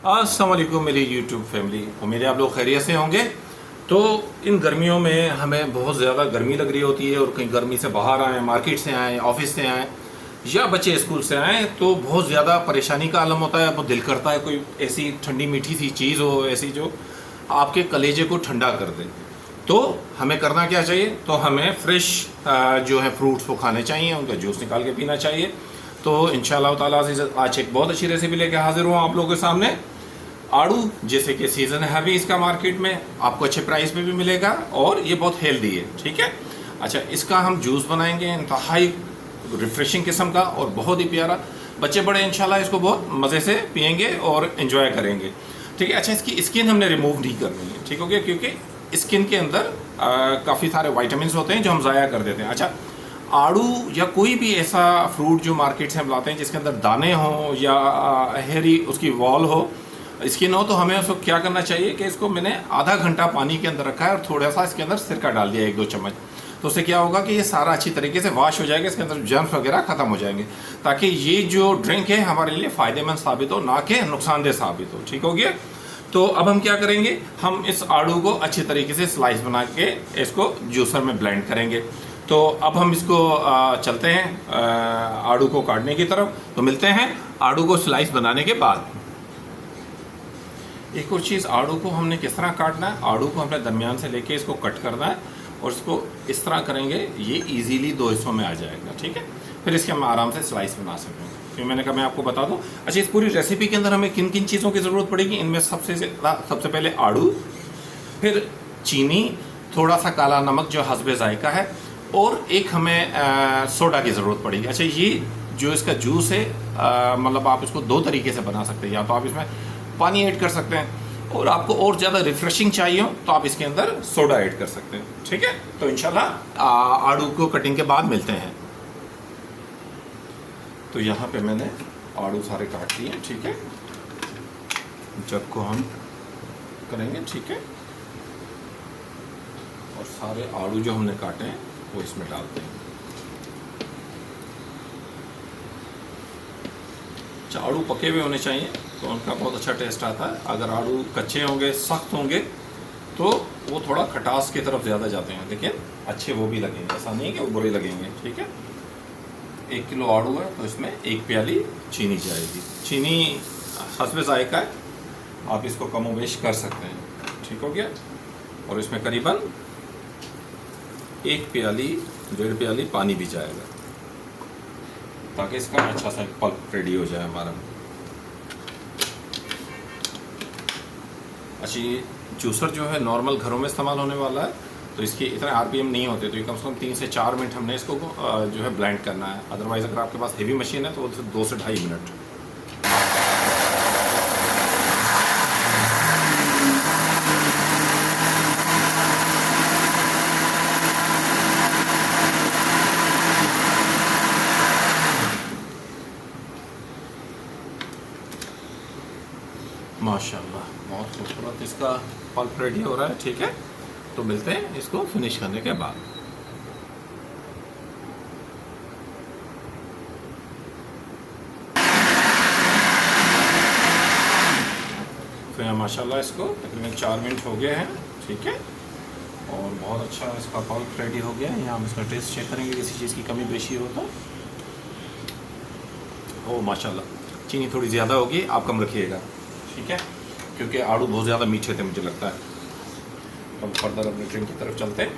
अस्सलाम वालेकुम मेरी यूट्यूब फैमिली। उम्मीद है आप लोग खैरियत से होंगे। तो इन गर्मियों में हमें बहुत ज़्यादा गर्मी लग रही होती है और कहीं गर्मी से बाहर आएँ, मार्केट से आएँ, ऑफिस से आएँ या बच्चे स्कूल से आएँ तो बहुत ज़्यादा परेशानी का आलम होता है। बहुत दिल करता है कोई ऐसी ठंडी मीठी सी चीज़ हो, ऐसी जो आपके कलेजे को ठंडा कर दे। तो हमें करना क्या चाहिए? तो हमें फ्रेश जो है फ्रूट्स वो खाने चाहिए, उनका जूस निकाल के पीना चाहिए। तो इंशाअल्लाह ताला से आज एक बहुत अच्छी रेसिपी लेके हाजिर हूँ आप लोगों के सामने। आड़ू जैसे कि सीज़न है अभी इसका, मार्केट में आपको अच्छे प्राइस पे भी मिलेगा और ये बहुत हेल्दी है। ठीक है, अच्छा इसका हम जूस बनाएंगे इंतहाई रिफ्रेशिंग किस्म का और बहुत ही प्यारा। बच्चे बड़े इंशाल्लाह इसको बहुत मज़े से पियेंगे और इन्जॉय करेंगे। ठीक है, अच्छा इसकी स्किन हमने रिमूव नहीं करनी है, ठीक हो गया, क्योंकि स्किन के अंदर काफ़ी सारे वाइटामिन होते हैं जो हम ज़ाया कर देते हैं। अच्छा, आड़ू या कोई भी ऐसा फ्रूट जो मार्केट से हम लाते हैं जिसके अंदर दाने हों या हेरी उसकी वॉल हो, स्किन हो, तो हमें उसको क्या करना चाहिए कि इसको मैंने आधा घंटा पानी के अंदर रखा है और थोड़ा सा इसके अंदर सिरका डाल दिया 1-2 चम्मच। तो उससे क्या होगा कि ये सारा अच्छी तरीके से वॉश हो जाएगा, इसके अंदर जर्म्स वगैरह खत्म हो जाएंगे, ताकि ये जो ड्रिंक है हमारे लिए फ़ायदेमंद साबित हो, ना कि नुकसानदेह साबित हो। ठीक हो गया। तो अब हम क्या करेंगे, हम इस आड़ू को अच्छी तरीके से स्लाइस बना के इसको जूसर में ब्लेंड करेंगे। तो अब हम इसको चलते हैं आड़ू को काटने की तरफ। तो मिलते हैं आड़ू को स्लाइस बनाने के बाद। एक और चीज़, आड़ू को हमने किस तरह काटना है, आड़ू को हमने दरमियान से लेके इसको कट करना है और इसको इस तरह करेंगे ये इजीली 2 हिस्सों में आ जाएगा। ठीक है, फिर इसके हम आराम से स्लाइस बना सकते हैं। फिर मैंने कहा मैं आपको बता दूं। अच्छा, इस पूरी रेसिपी के अंदर हमें किन किन चीज़ों की ज़रूरत पड़ेगी, इनमें सबसे पहले आड़ू, फिर चीनी, थोड़ा सा काला नमक जो हस्बे जायका है, और एक हमें सोडा की ज़रूरत पड़ेगी। अच्छा, ये जो इसका जूस है मतलब आप इसको 2 तरीके से बना सकते हैं। या तो आप इसमें पानी ऐड कर सकते हैं और आपको और ज़्यादा रिफ्रेशिंग चाहिए हो तो आप इसके अंदर सोडा ऐड कर सकते हैं। ठीक है, तो इंशाल्लाह आड़ू को कटिंग के बाद मिलते हैं। तो यहाँ पे मैंने आड़ू सारे काट लिए। ठीक है, जग को हम करेंगे। ठीक है, और सारे आड़ू जो हमने काटे हैं वो इसमें डालते हैं। आड़ू पके हुए होने चाहिए तो उनका बहुत अच्छा टेस्ट आता है। अगर आड़ू कच्चे होंगे, सख्त होंगे, तो वो थोड़ा खटास की तरफ ज़्यादा जाते हैं, लेकिन अच्छे वो भी लगेंगे, ऐसा नहीं है कि वो बुरे लगेंगे। ठीक है, 1 किलो आड़ू है तो इसमें 1 प्याली चीनी जाएगी। चीनी हस्बे जायका है, आप इसको कम और बेश कर सकते हैं। ठीक हो गया, और इसमें करीबन 1 प्याली 1.5 प्याली पानी भी जाएगा, ताकि इसका अच्छा सा पल्प रेडी हो जाए हमारा। अच्छा, ये जूसर जो है नॉर्मल घरों में इस्तेमाल होने वाला है, तो इसके इतने आरपीएम नहीं होते, तो ये कम से कम 3 से 4 मिनट हमने इसको जो है ब्लेंड करना है। अदरवाइज़ अगर आपके पास हेवी मशीन है तो 2 से 2.5 मिनट। माशाल्लाह, बहुत खूबसूरत इसका पल्प रेडी हो रहा है। ठीक है, तो मिलते हैं इसको फिनिश करने के बाद। फिर माशाल्लाह इसको तकरीबन 4 मिनट हो गए हैं। ठीक है, और बहुत अच्छा इसका पल्प रेडी हो गया है। यहाँ हम इसका टेस्ट चेक करेंगे, किसी चीज़ की कमी बेशी हो तो। ओ माशाल्लाह, चीनी थोड़ी ज़्यादा होगी, आप कम रखिएगा। ठीक है, क्योंकि आड़ू बहुत ज़्यादा मीठे थे मुझे लगता है। तो हम फर्दर अपने ड्रिंक की तरफ चलते हैं।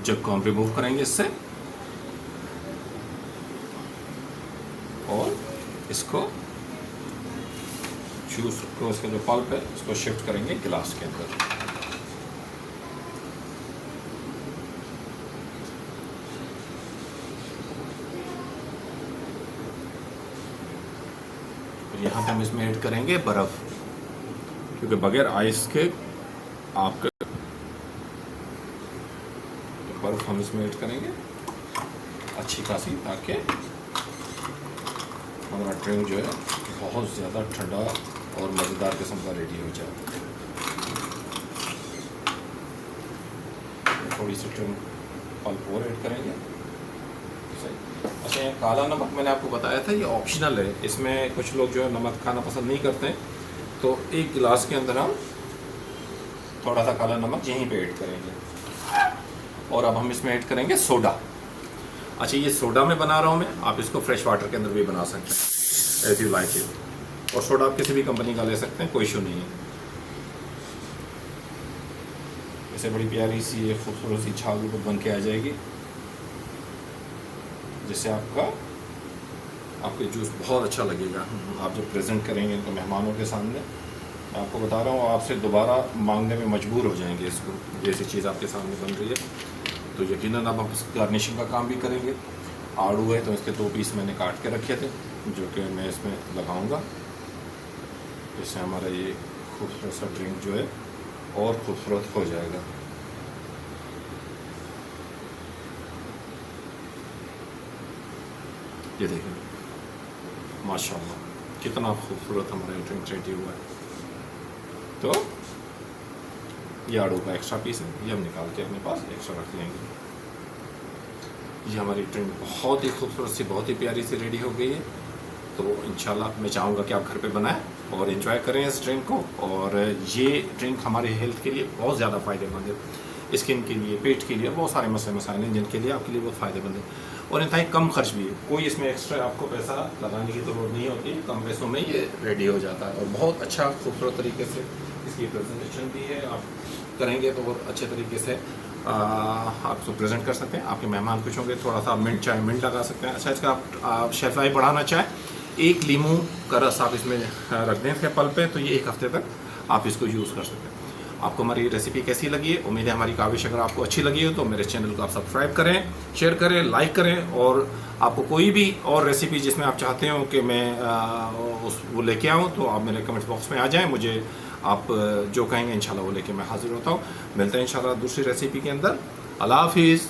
जग को हम रिमूव करेंगे इससे और इसको जूस को, इसका जो पल्प है इसको शिफ्ट करेंगे गिलास के अंदर। यहाँ पे हम इसमें ऐड करेंगे बर्फ़, क्योंकि बगैर आइस के आपके बर्फ़ हम इसमें ऐड करेंगे अच्छी खासी, ताकि हमारा ड्रिंक जो है बहुत ज़्यादा ठंडा और मज़ेदार किस्म का रेडी हो जाए। थोड़ी सी ड्रिंक पल्प और ऐड करेंगे। करते हैं। काला नमक मैंने आपको बताया था ये ऑप्शनल है, इसमें कुछ लोग जो है नमक खाना पसंद नहीं करते हैं, तो एक गिलास के अंदर हम थोड़ा सा काला नमक यहीं पे ऐड करेंगे। और अब हम इसमें ऐड करेंगे सोडा। अच्छा, ये सोडा में बना रहा हूँ मैं, आप इसको फ्रेश वाटर के अंदर भी बना सकते हैं एज यू लाइक इट। और सोडा आप किसी भी कंपनी का ले सकते हैं, कोई इशू नहीं है। ऐसे बड़ी प्यारी सी ये खूबसूरत सी छाल बन के आ जाएगी, जिससे आपके जूस बहुत अच्छा लगेगा। आप जब प्रेजेंट करेंगे तो मेहमानों के सामने, मैं आपको बता रहा हूँ, आपसे दोबारा मांगने में मजबूर हो जाएंगे इसको। जैसी चीज़ आपके सामने बन रही है तो यकीनन अब हम इस गार्निशिंग का काम भी करेंगे। आड़ू है तो इसके 2 पीस मैंने काट के रखे थे, जो कि मैं इसमें लगाऊंगा, जिससे हमारा ये खूबसूरत सा ड्रिंक जो है और खूबसूरत हो जाएगा। ये देखिए माशाल्लाह कितना खूबसूरत हमारा ड्रिंक रेडी हुआ है। तो ये आड़ू का एक्स्ट्रा पीस है, ये हम निकाल के अपने पास एक्स्ट्रा रख लेंगे। ये हमारी ड्रिंक बहुत ही खूबसूरत सी, बहुत ही प्यारी सी रेडी हो गई है। तो इंशाल्लाह मैं चाहूँगा कि आप घर पे बनाएं और इन्जॉय करें इस ड्रिंक को। और ये ड्रिंक हमारे हेल्थ के लिए बहुत ज़्यादा फ़ायदेमंद है, स्किन के लिए, पेट के लिए, बहुत सारे मसाइल हैं जिनके लिए आपके लिए बहुत फ़ायदेमंद है। और इंतहाई कम खर्च भी है, कोई इसमें एक्स्ट्रा आपको पैसा लगाने की ज़रूरत नहीं होती, कम पैसों में ये रेडी हो जाता है। और बहुत अच्छा खूबसूरत तरीके से इसकी प्रेजेंटेशन भी है, आप करेंगे तो बहुत अच्छे तरीके से आप इसको प्रेजेंट कर सकते हैं। आपके मेहमान कुछ होंगे, थोड़ा सा मिंट चाहे मिंट लगा सकते हैं। अच्छा, इसका आप शेल्फ लाइफ बढ़ाना चाहें, 1 लीमू का रस आप इसमें रख दें इसके पल पे, तो ये 1 हफ्ते तक आप इसको यूज़ कर सकते हैं। आपको हमारी रेसिपी कैसी लगी है? उम्मीद है हमारी काविश अगर आपको अच्छी लगी हो तो मेरे चैनल को आप सब्सक्राइब करें, शेयर करें, लाइक करें। और आपको कोई भी और रेसिपी जिसमें आप चाहते हो कि मैं वो लेके आऊँ तो आप मेरे कमेंट बॉक्स में आ जाएं, मुझे आप जो कहेंगे इंशाल्लाह वो लेके मैं हाजिर होता हूँ। मिलते हैं इंशाल्लाह दूसरी रेसिपी के अंदर। अल्लाह हाफिज़।